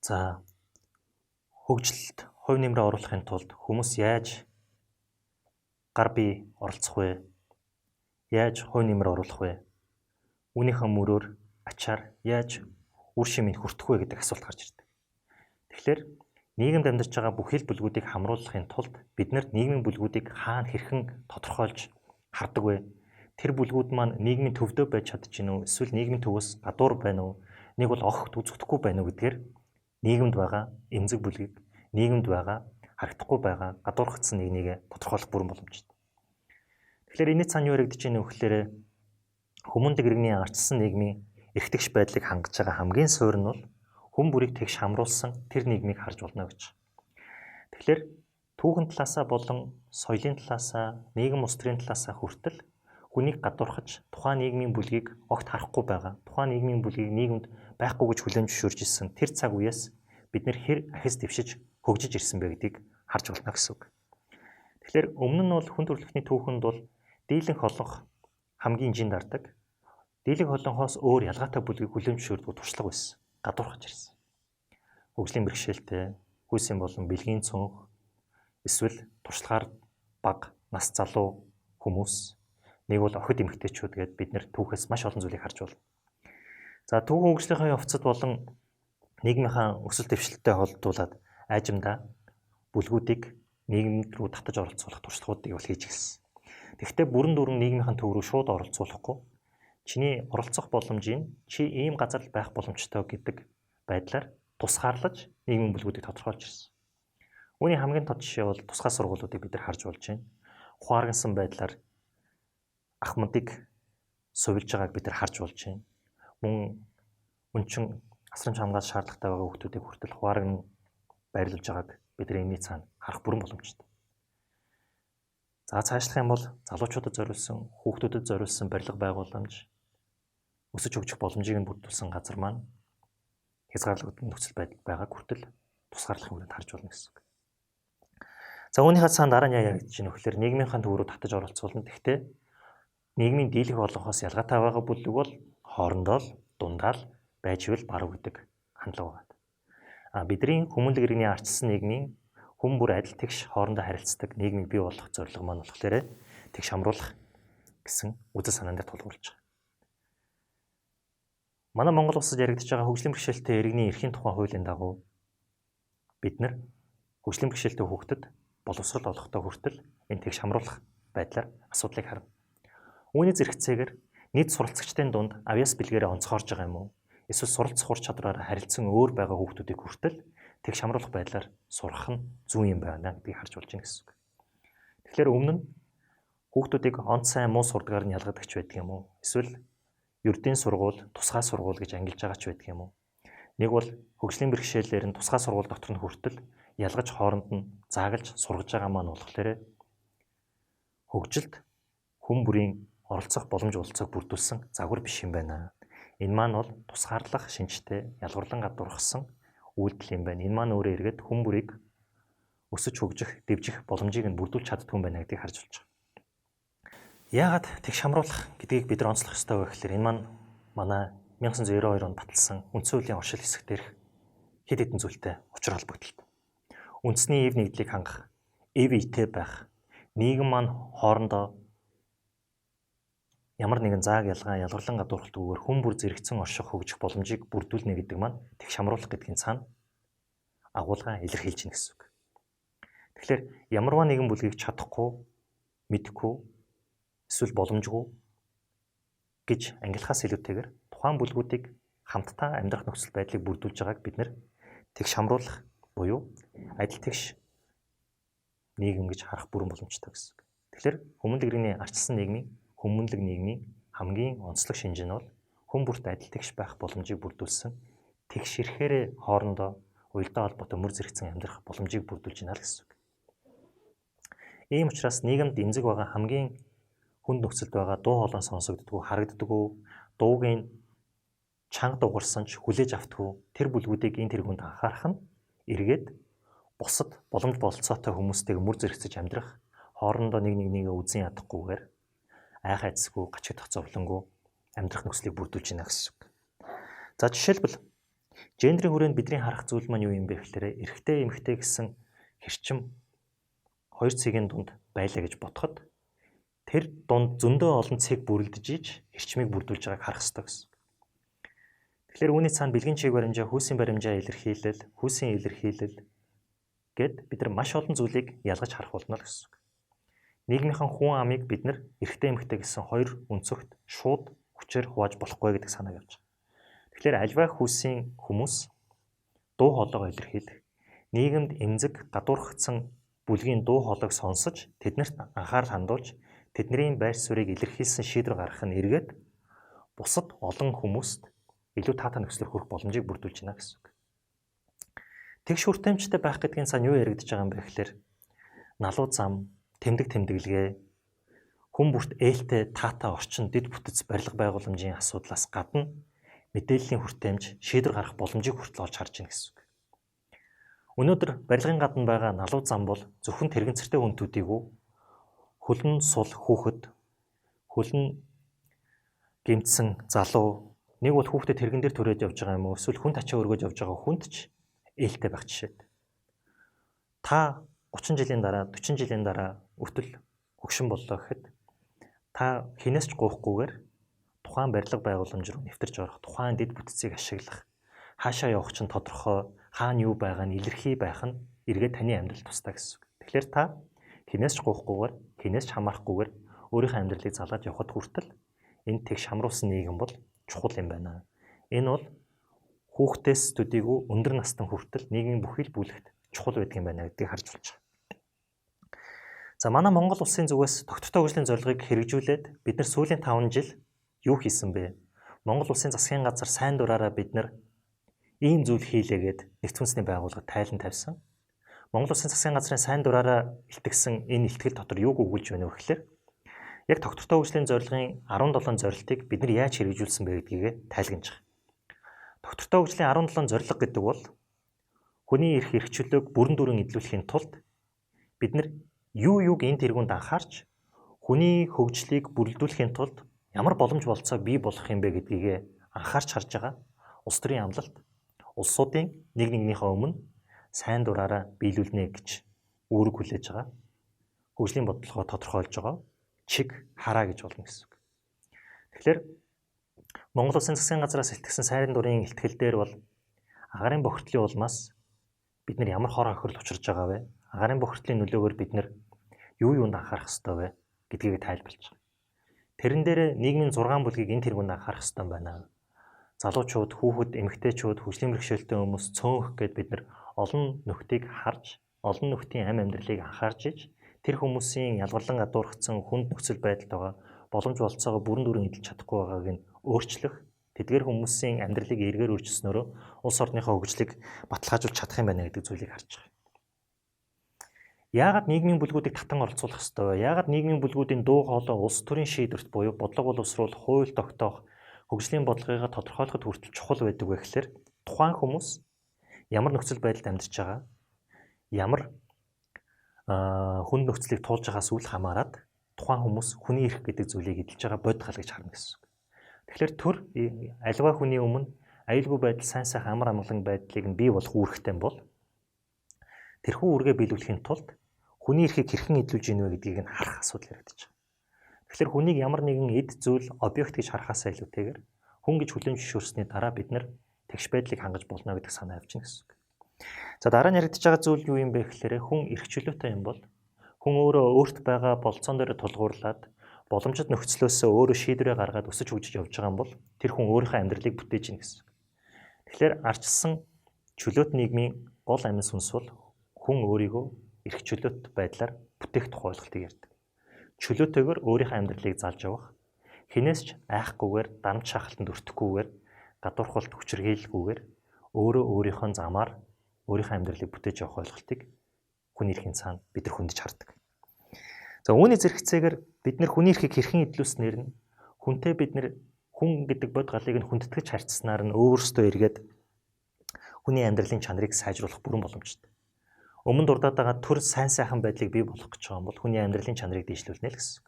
За хөгжилд хувь нэмрээ оруулахын тулд хүмүүс яаж гар бие оролцох вэ? Яаж хувь нэмрээ оруулах вэ? Үүнийхээ мөрөөр ачаар яаж үр шимийг хүртэх вэ гэдэг асуулт гарч ирдэг. Тэгэхээр нийгэмд амьдарч байгаа бүхэл бүлгүүдийг хамруулахын тулд бид нийгмийн бүлгүүдийг хаана хэрхэн тодорхойлж хардаг вэ? Тэр бүлгүүд маань нийгмийн төвдөө байж чадчихэв үү? Эсвэл нийгмийн төвөөс гадуур байна уу? Нэг бол огт үзэгдэхгүй байна уу гэдгээр нийгэмд байгаа эмзэг бүлгийг, нийгэмд байгаа харагдахгүй байгаа гадуурхагдсан нэгнийг тодорхойлох бүрэн боломжтой. Тэгэхээр энэ цаана юу яригдж байна вэ гэхээр хүмүүнлэг иргэний арчсан нийгмийн эрхтгч байдлыг хангаж байгаа хамгийн суурь нь бол хүн бүрийг тэгш хамруулсан тэр нийгмийг харж болно гэж. Тэгэхээр түүхэн талаасаа болон соёлын талаасаа, нийгэм улс төрийн талаасаа хүртэл хүнийг гадуурхаж тухайн нийгмийн бүлгийг огт харахгүй байгаа, тухайн нийгмийн бүлгийг нийгэмд байхгүй гэж хүлээн зөвшөөрж исэн тэр цаг үеэс бид хэр ахис дэвшиж хөгжиж ирсэн бэ гэдгийг харж болно гэсэн үг. Тэгэхээр өмнө нь бол хүн төрөлхтний түүхэнд бол дийлэнх олонх хамгийн жин дардаг. Дийлэнх олонхоос өөр ялгаатай бүлгийг хүлээн зөвшөөрдөг туршлага байсан. Гадуурхаж ирсэн. Хөгжлийн бэрхшээлтэй, хүйсийн болон бэлгийн цонх, эсвэл туршлагаар бага, нас залуу хүмүүс, нэг бол охид эмэгтэйчүүд гээд бид түүхээс маш олон зүйлийг харж байна. За түүхэн хөгжлийнхаа явцад болон нийгмийнхаа өсөлт дэвшилттэй холбоотуулаад айжимдаа бүлгүүдийг нийгэмд рүү татаж оролцуулах туршлагуудыг бол хийж гэлсэн. Тэгэхдээ бүрэн дүрэн нийгмийнхэн төв рүү шууд оролцуулахгүй чиний оролцох боломжийг чи ийм газар байх боломжтой гэдэг байдлаар тусгаарлаж нийгмийн бүлгүүдийг тодорхойлж ирсэн. Үүний хамгийн тод жишээ бол тусгай сургуулиудыг бид харж болж байна. Ухааргансан байдлаар ахмадыг сувилж байгааг бид харж болж байна. Мөн өнчин асрамж хамгаалах шаардлагатай байгаа хүүхдүүдийг хүртэл хуваарган байрлуулж байгааг бид энэний цаана харах бүрэн боломжтой. За цаашлах юм бол залуучуудад зориулсан, хүүхдүүдэд зориулсан барилга байгууламж, өсөж хөгжих боломжийг бүрдүүлсэн газар маань хязгаарлагдсан нөхцөл байдал байгааг хүртэл тусгаарлах юмрыг харж болно гэсэн үг. За үүнийхээ цаана дараа нь яа яригдж байна вэ гэхээр нийгмийнхаа төв рүү татаж оролцуулна. Гэхдээ нийгмийн дийлэх олонхоос ялгаатай байгаа бүлэг бол хоорондоо л дундаа л байж ивэл баруун гэдэг хандлага байна. Бидний хүмүүнлэг иргэний арчсан нийгмийн хүн бүр адил тэгш хоорондоо харилцдаг нийгмийг бий болгох зорилго маань болохоор тэгш хамруулах гэсэн үзэл санаан дээр тулгуурлаж байгаа. Манай Монгол улсад яригдж байгаа хөгжлийн бэрхшээлтэй иргэний эрхийн тухай хуулийн дагуу бид хөгжлийн бэрхшээлтэй хүүхдэд боловсрол олгохдоо хүртэл энэ тэгш хамруулах байдлаар асуудлыг харна. Үүний зэрэгцээгээр нийт суралцагчдын дунд авьяас бэлгээрээ онцгоорж байгаа юм уу? Эсвэл суралцах ур чадвараар харилцан өөр байгаа хүүхдүүдийг хүртэл тэгш хамруулах байдлаар сурах нь зүүн юм байна гэдгийг харж болж байна гэсэн үг. Тэгэхээр өмнө нь хүүхдүүдийг онц сайн муу сурдгаар нь ялгадаг ч байдаг юм уу? Эсвэл ердийн сургууль, тусгай сургууль гэж ангилж байгаа ч байдаг юм уу? Нэг бол хөгжлийн бэрхшээлээр нь тусгай сургууль дотор нь хүртэл ялгаж хооронд нь заагалж сургаж байгаа маань болохоор хөгжилд хүн бүрийн оролцох боломж олцоог бүрдүүлсэн загвар биш юм байна. Энэ маань бол тусгаарлах шинжтэй ялгарлан гадуурхсан үйлдэл юм байна. Энэ маань өөрөө эргээд хүн бүрийг өсөж хөгжих, дэвжих боломжийг нь бүрдүүлж чаддгүй юм байна гэдгийг харж болж байгаа. Яагаад тэгш хамруулах гэдгийг бид нар онцлох ёстой вэ гэхээр энэ маань манай 1992 онд баталсан үндсэн хуулийн оршил хэсэг дээрх хэд хэдэн зүйлтэй учир холбогдолтой. Үндэсний ив нэгдлийг хангах, ив итэй байх, нийгэм маань хоорондоо ямар нэгэн зааг ялгаа ялгарлан гадуурхалтгүйгээр хүн бүр зэрэгцэн орших хөгжих боломжийг бүрдүүлнэ гэдэг маань тэгш хамруулах гэдгийн цаана агуулга илэрхийлж гэнэ гэсэн үг. Тэгэхээр ямарваа нэгэн бүлгийг чадахгүй, мэдэхгүй, эсвэл боломжгүй гэж ангилахаас илүүтэйгээр тухайн бүлгүүдийг хамтдаа амьдрах нөхцөл байдлыг бүрдүүлж байгааг бид тэгш хамруулах буюу адил тэгш нийгэм гэж харах бүрэн боломжтой гэсэн үг. Тэгэхээр хүмүүнлэг иргэний арчсан нийгмийн хүмүүнлэг нийгмийн хамгийн онцлог шинж нь бол хүн бүрт адил тэгш байх боломжийг бүрдүүлсэн тэгш ирэхээр хоорондоо уялдаа холбоотой мөр зэрэгцэн амьдрах боломжийг бүрдүүлж байна л гэсэн үг. Ийм учраас нийгэмд эмзэг байгаа хамгийн хүнд нөхцөлд байгаа дуу хоолой сонсогддгүү, харагддгүү, дуугийн чанга дугарсан ч хүлээж автдаггүй тэр бүлгүүдийг энэ тэргуунд анхаарах нь эргээд бусад боломж бололцоотой хүмүүстэйг мөр зэрэгцэж амьдрах, хоорондоо нэгээ үзэн ядахгүйгээр айхаа эцсгүй гачигдах зовлонгүй амьдрах нөхцөлийг бүрдүүлж байна гэсэн үг. За жишээлбэл Гендрийн хүрээнд бидний харах зүйл маань юу юм бэ гэхээр эрэгтэй эмэгтэй гэсэн хэрчим хоёр цэгийн дунд байлаа гэж бодоход тэр дунд зөндөө олон цэг бүрэлдэж иж эрчмийг бүрдүүлж байгааг харах ёстой гэсэн. Тэгэхээр үүний цаана бэлгийн чиг баримжаа, хүйсийн баримжаа илэрхийлэл, хүйсийн илэрхийлэл гэд бид нар маш олон зүйлийг ялгаж харах болно гэсэн. Нийгмийнхэн хүн амыг бид нар эрэгтэй эмэгтэй гэсэн хоёр өнцөгт шууд хүчээр хувааж болохгүй гэдэг санааг явж байгаа. Тэгэхээр альва хүйсийн хүмүүс дуу хоолойгоо илэрхийлэх, нийгэмд эмзэг гадуурхагдсан бүлгийн дуу хоолойг сонсож тэднэрт анхаарал хандуулж тэдний байр суурийг илэрхийлсэн шийдвэр гаргах нь эргээд бусад олон хүмүүст илүү таатай нөхцөлөөр хүрэх боломжийг бүрдүүлж байна гэсэн үг. Тэгш хүртээмжтэй байх гэдгийн цаана юу яригдж байгаа юм бэ гэхээр налуу зам, тэмдэг тэмдэглэгээ, хүн бүрт ээлтэй таатай орчин, дэд бүтэц барилга байгууламжийн асуудлаас гадна мэдээллийн хүртээмж, шийдвэр гаргах боломжийг хүртэл олж харж байна гэсэн үг. Өнөөдөр барилгын гадна байгаа налуу зам бол зөвхөн тэрэгцэртэй хүнтүүдийг хөлн сул хүүхэд, хөлн гэмтсэн залуу, нэг бол хүүхдэд тэрэгэн дээр түрээд явж байгаа юм уу, эсвэл хүн тачаа өргөж явж байгаа хүнд ч ээлтэй байх жишээд. Та 30 жилийн дараа, 40 жилийн дараа өтөл хөгшин боллоо гэхэд та хинээс ч гуйхгүйгээр тухайн барилга байгууламж руу нэвтэрч орох, тухайн дэд бүтцийг ашиглах, хаашаа явах чинь тодорхой, хаана юу байгаа нь илэрхий байх нь эргээд таны амьдралд тусдаа гэсэн үг. Тэгэхээр та хинээс ч гуйхгүйгээр, хинээс ч хамаарахгүйгээр өөрийнхөө амьдралыг залгаж явхад хүртэл энэ тэгш хамруулсан нийгэм бол чухал юм байна. Энэ бол хүүхдээс төдийгүй өндөр настан хүртэл нийгмийн бүхий л бүлэгт чухал байдаг юм байна гэдгийг харж болж байгаа. За манай Монгол улсын зүгээс тогтвортой хөгжлийн зорилгыг хэрэгжүүлээд бид нар сүүлийн 5 жил юу хийсэн бэ? Монгол улсын засгийн газар сайн дураараа бид нар ийм зүйл хийлээгээд нэгдсэн үндэсний байгууллагад тайлан тавьсан. Монгол улсын засгийн газрын сайн дураараа илтгэсэн энэ илтгэл дотор юуг өгүүлж байна вэ гэхээр яг тогтвортой хөгжлийн зорилгын 17 зорилтыг бид нар яаж хэрэгжүүлсэн бэ гэдгийг тайлгнаж байгаа. Тогтвортой хөгжлийн 17 зорилго гэдэг бол хүний эрх эрхчлөлөөг бүрэн дүрэн эдлүүлэхийн тулд бид нар юуг энэ тэргуунд анхаарч хүний хөгжлийг бүрэлдүүлэхийн тулд ямар боломж болцоог бий болгох юм бэ гэдгийг анхаарч харж байгаа улс төрийн амлалт улсуудын нэг нэгнийхээ өмнө сайн дураараа биелүүлнэ гэж үүрэг хүлээж байгаа хөгжлийн бодлогоо тодорхойлж байгаа чиг хараа гэж болно гэсэн үг. Тэгэхээр Монгол Улсын засгийн газраас илтгэсэн сайрын дурын илтгэл дээр бол агарын бохирдлын улмаас бид нар ямар хор хохирол учирж байгаа вэ? Агарын бохирдлын нөлөөгөөр бид нар юунд анхаарах ёстой вэ гэдгийг тайлбарлаж байгаа. Тэрэн дээр нийгмийн 6 бүлгийг энэ тэргуунд анхаарах ёстой байна. Залуучууд, хүүхэд, эмэгтэйчүүд, хөгжлийн бэрхшээлтэй хүмүүс, цөөнх гэд бид нар олон нөхдийг харж, олон нөхдийн амь амьдралыг анхаарч иж тэр хүмүүсийн ялгарлан гадуурхсан хүнд нөхцөл байдалд байгаа боломж болцоогоо бүрэн дүрэн эдэлж чадахгүй байгааг нь өөрчлөх, тэдгээр хүмүүсийн амьдралыг эргээр өөрчилснөөрөө улс орныхоо хөгжлийг баталгаажуулж чадах юм байна гэдэг зүйлийг харж байгаа. Яагаад нийгмийн бүлгүүдийг татан оролцуулах ёстой вэ? Яагаад нийгмийн бүлгүүдийн дуу хоолой улс төрийн шийдвэрт буюу бодлого боловсруулах, хууль тогтоох, хөгжлийн бодлогыг тодорхойлоход хүртэл чухал байдаг вэ гэхээр тухайн хүмүүс ямар нөхцөл байдалд амьдарч байгаа, ямар хүнд нөхцөлийг туулж байгаас үл хамааран тухайн хүмүүс хүний эрх гэдэг зүйлийг эдэлж байгаа бодгал гэж харна гэсэн үг. Тэгэхээр төр альва хүний өмнө аюулгүй байдал сайн сайхан амар амгалан байдлыг нь бий болох үүрэгтэй бол тэрхүү үүргээ биелүүлэхийн тулд хүний эрхийг хэрхэн эдлүүлж ийнэ вэ гэдгийг нь харах асуудал яригдаж байгаа. Тэгэхээр хүнийг ямар нэгэн эд зүйл, объект гэж харахаасаа илүүтэйгээр хүн гэж хүлээн зөвшөөрсний дараа бид нар тэгш байдлыг хангаж болно гэдэг санаа авч ийн гэсэн үг. За дараа нь яригдаж байгаа зүйл юу юм бэ гэхээр хүн эрх чөлөөтэй юм бол хүн өөрөө өөрт байгаа болцоон дээр тулгуурлаад боломжит нөхцлөөсөө өөрөө шийдвэрээ гаргаад өсөж хөгжиж явж байгаа юм бол тэр хүн өөрийнхөө амьдралыг бүтээж ийн гэсэн. Тэгэхээр арчилсан чөлөөт нийгмийн гол амин сүнс бол хүн өөрийгөө эрх чөлөөт байдлаар бүтээх тухай ойлголтыг ярьдаг. Чөлөөтэйгээр өөрийнхөө амьдралыг залж явах, хинээс ч айхгүйгээр, дарамт шахалтанд өртөхгүйгээр, гадуурхалт хүчирхийлэлгүйгээр өөрөө өөрийнхөө замаар өөрийнхөө амьдралыг бүтээж явах ойлголтыг хүний эрхийн цаана бид нар хүндэж хардаг. За үүний зэрэгцээгээр бид нар хүний эрхийг хэрхэн эдлүүлснээр нь хүнтэй бид нар хүн гэдэг бод галыг нь хүндэтгэж харьцснаар нь өөрөөсөө эргээд хүний амьдралын чанарыг сайжруулах бүрэн боломжтой. Өмнө дурдаад байгаа төр сайн сайхан байдлыг бий болгох гэж байгаа юм бол хүний амьдралын чанарыг дэвшлүүлнэ л гэсэн.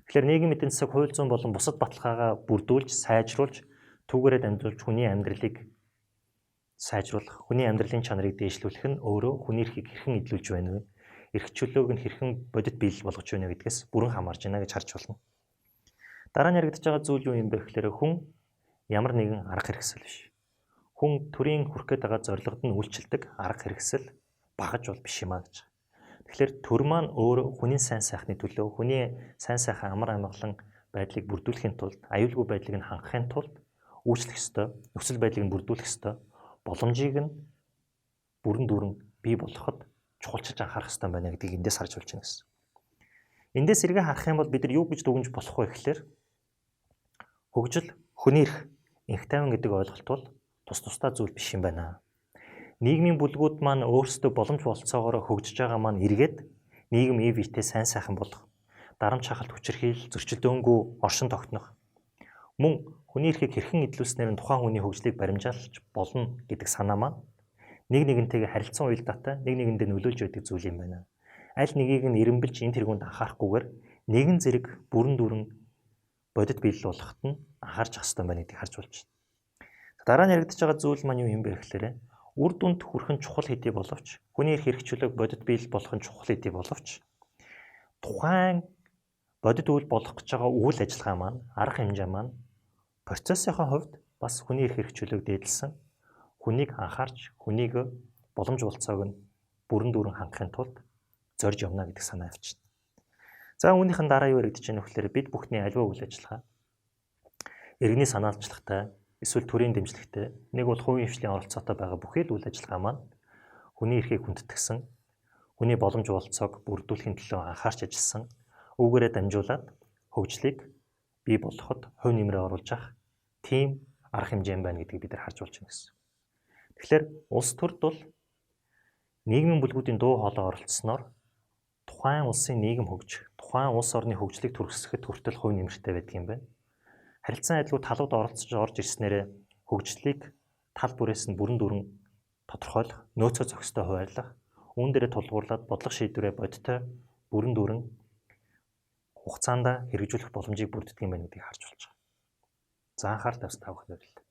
Тэгэхээр нийгмийн эдийн засаг, хууль зүйн болон бусад баталгаагаа бүрдүүлж, сайжруулж, түүгээрээ дамжуулж хүний амьдралыг сайжруулах, хүний амьдралын чанарыг дээшлүүлэх нь өөрөө хүний эрхийг хэрхэн эдлүүлж байна вэ? Эрх чөлөөг нь хэрхэн бодит биелэл болгож байна гэдгээс бүрэн хамаарж байна гэж харж болно. Дараа нь яригдж байгаа зүйл юу юм бэ гэхээр хүн ямар нэгэн арга хэрэгсэл биш. Хүн төрийн хүрэх гээд байгаа зорилгод нь үйлчилдэг арга хэрэгсэл багаж бол биш юм а гэж. Тэгэхээр төр маань өөрөө хүний сайн сайхны төлөө, хүний сайн сайхан амар амгалан байдлыг бүрдүүлэхийн тулд, аюулгүй байдлыг нь хангахын тулд үйлчлэх ёстой, нөхцөл байдлыг нь бүрдүүлэх ёстой, боломжийг нь бүрэн дүүрэн бий болгоход чухалчилж анхаарах ёстой байна гэдгийг эндээс харж болж байна гэсэн. Эндээс эргээ харах юм бол бид нар юу гэж дүгнж болох вэ гэхээр хөгжил, хүний эрх, энх тайван гэдэг ойлголт бол тус тусдаа зүйл биш юм байна. Нийгмийн бүлгүүд маань өөрсдөө боломж болцоогоор хөгжиж байгаа маань эргээд нийгэм ив итээ сайн сайхан болох, дарамт шахалт хүчирхийлэл, зөрчилдөөнгүй оршин тогтнох, мөн хүний эрхийг хэрхэн эдлүүлснээр нь тухайн хүний хөгжлийг баримжаалж болно гэдэг санаа маань нэг нэгнтэйгээ харилцан уялдаатай, нэг нэгэндээ нөлөөлж байдаг зүйл юм байна. Аль нэгийг нь эренбэлж энэ тэргуунд анхаарахгүйгээр нэгэн зэрэг бүрэн дүүрэн бодит биелэл болгоход нь анхаарч ах хэрэгтэй байна гэдгийг харж болж байна. Дараа нь яригдж байгаа зүйл маань юу юм бэ гэхээр үр дүнд хүрэх нь чухал хэдий боловч, хүний эрх чөлөөг бодит биелэл болгох нь чухал хэдий боловч, тухайн бодит үйл болгох гэж байгаа үйл ажиллагаа маань, арга хэмжээ маань процессынхаа хувьд бас хүний эрх чөлөөг дээдлсэн, хүнийг анхаарч, хүнийг боломж болцоог нь бүрэн дүүрэн хангахын тулд зорж явна гэдэг санаа авчина. За үүнийхэн дараа юу яригдж байна вэ гэхээр бид бүхний аливаа үйл ажиллагаа иргэний санаалжлагтай, эсвэл төрийн дэмжлэгтэй, нэг бол хувийн хвшлийн оролцоотой байгаа бүхэл үйл ажиллагаа маань хүний эрхийг хүндэтгсэн, хүний боломж болцоог бүрдүүлэхийн төлөө анхаарч ажилласан, үүгээрээ дамжуулаад хөгжлийг бий болгоход хувь нэмрээ оруулж авах тийм арга хэмжээ байна гэдгийг бид нар харж болж байна гэсэн. Тэгэхээр улс төрд бол нийгмийн бүлгүүдийн дуу хоолой оролцсноор тухайн улсын нийгэм хөгжих, тухайн улс орны хөгжлийг түргэсгэхэд хүртэл хувь нэмэртэй байдаг юм байна. Харилцан адилгүй талууд оролцож орж ирснээр хөгжлийг тал бүрээс нь бүрэн дүүрэн тодорхойлох, нөөцөө зохистой хуваарлах, үүн дээрээ тулгуурлаад бодлого шийдвэрээ бодиттой бүрэн дүүрэн хугацаанд хэрэгжүүлэх боломжийг бүрддэг юм байна гэдгийг харж болж байгаа. За анхаарал тавьсан та бүхэнд баярлалаа.